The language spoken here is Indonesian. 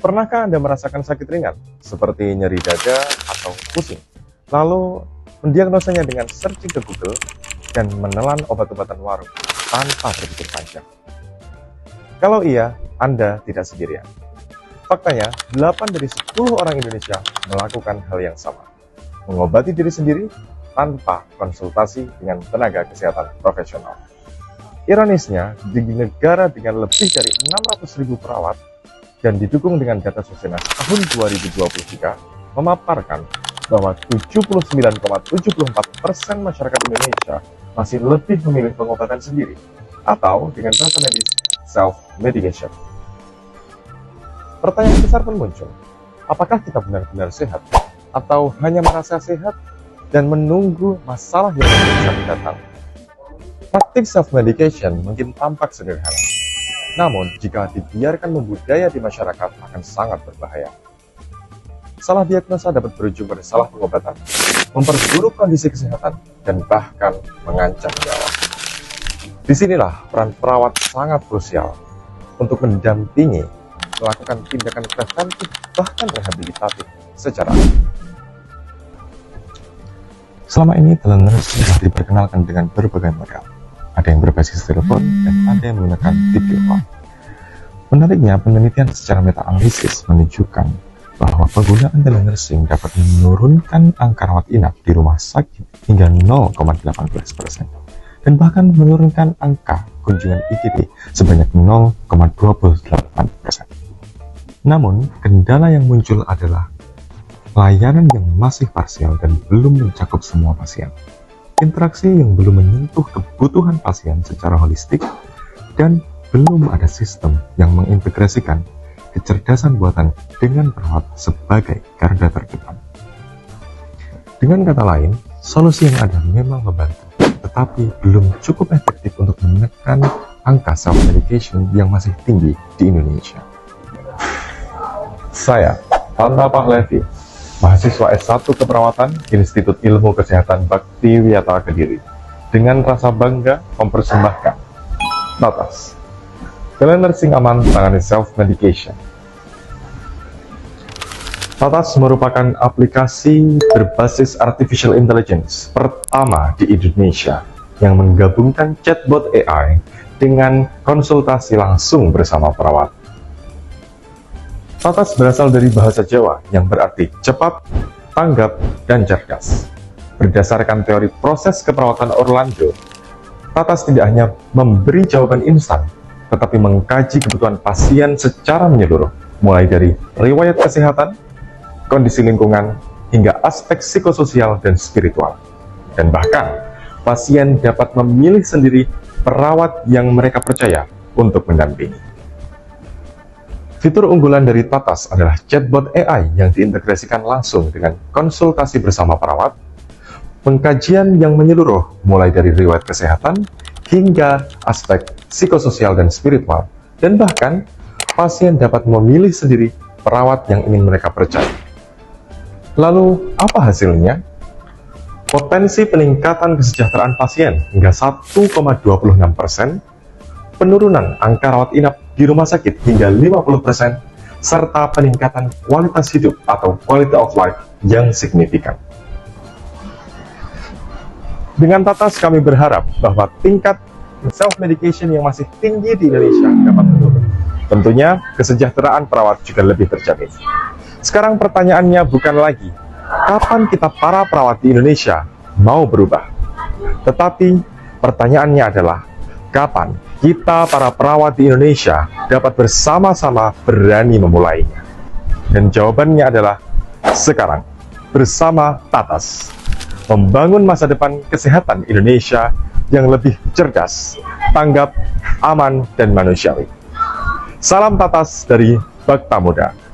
Pernahkah Anda merasakan sakit ringan, seperti nyeri dada atau pusing, lalu mendiagnosanya dengan searching ke Google dan menelan obat-obatan warung tanpa berpikir panjang? Kalau iya, Anda tidak sendirian. Faktanya, 8 dari 10 orang Indonesia melakukan hal yang sama. Mengobati diri sendiri tanpa konsultasi dengan tenaga kesehatan profesional. Ironisnya, di negara dengan lebih dari 600.000 perawat dan didukung dengan data Sosienas tahun 2023, memaparkan bahwa 79,74% masyarakat Indonesia masih lebih memilih pengobatan sendiri atau dengan bahasa medis self-medication. Pertanyaan besar pun muncul, apakah kita benar-benar sehat atau hanya merasa sehat dan menunggu masalah yang bisa datang? Praktik self-medication mungkin tampak sederhana, namun jika dibiarkan membudaya di masyarakat akan sangat berbahaya. Salah diagnosa dapat berujung pada salah pengobatan, memperburuk kondisi kesehatan, dan bahkan mengancam nyawa. Disinilah peran perawat sangat krusial untuk mendampingi, melakukan tindakan preventif bahkan rehabilitatif secara aktif. Selama ini telenursing telah diperkenalkan dengan berbagai modal. Ada yang berbasis telepon dan ada yang menggunakan video call. Menariknya, penelitian secara meta-analisis menunjukkan bahwa penggunaan telenursing dapat menurunkan angka rawat inap di rumah sakit hingga 0,18% dan bahkan menurunkan angka kunjungan IGD sebanyak 0,28%. Namun, kendala yang muncul adalah layanan yang masih parsial dan belum mencakup semua pasien. Interaksi yang belum menyentuh kebutuhan pasien secara holistik, dan belum ada sistem yang mengintegrasikan kecerdasan buatan dengan perawat sebagai garda terdepan. Dengan kata lain, solusi yang ada memang membantu, tetapi belum cukup efektif untuk menekan angka self-medication yang masih tinggi di Indonesia. Saya, Tanda Pahlevi, mahasiswa S1 Keperawatan Institut Ilmu Kesehatan Bakti Wiyata Kediri, dengan rasa bangga mempersembahkan Tatas, telenursing aman tangani self-medication. Tatas merupakan aplikasi berbasis artificial intelligence pertama di Indonesia yang menggabungkan chatbot AI dengan konsultasi langsung bersama perawat. Tatas berasal dari bahasa Jawa yang berarti cepat, tanggap, dan cerdas. Berdasarkan teori proses keperawatan Orlando, Tatas tidak hanya memberi jawaban instan, tetapi mengkaji kebutuhan pasien secara menyeluruh, mulai dari riwayat kesehatan, kondisi lingkungan, hingga aspek psikososial dan spiritual. Dan bahkan, pasien dapat memilih sendiri perawat yang mereka percaya untuk mendampingi. Fitur unggulan dari Tatas adalah chatbot AI yang diintegrasikan langsung dengan konsultasi bersama perawat, pengkajian yang menyeluruh mulai dari riwayat kesehatan hingga aspek psikososial dan spiritual, dan bahkan pasien dapat memilih sendiri perawat yang ingin mereka percaya. Lalu, apa hasilnya? Potensi peningkatan kesejahteraan pasien hingga 1,26%, penurunan angka rawat inap di rumah sakit hingga 50%, serta peningkatan kualitas hidup atau quality of life yang signifikan. Dengan Tatas, kami berharap bahwa tingkat self-medication yang masih tinggi di Indonesia dapat menurun. Tentunya, kesejahteraan perawat juga lebih terjamin. Sekarang pertanyaannya bukan lagi, kapan kita para perawat di Indonesia mau berubah? Tetapi, pertanyaannya adalah, kapan kita para perawat di Indonesia dapat bersama-sama berani memulainya? Dan jawabannya adalah sekarang, bersama Tatas, membangun masa depan kesehatan Indonesia yang lebih cerdas, tanggap, aman, dan manusiawi. Salam Tatas dari Bakta Muda.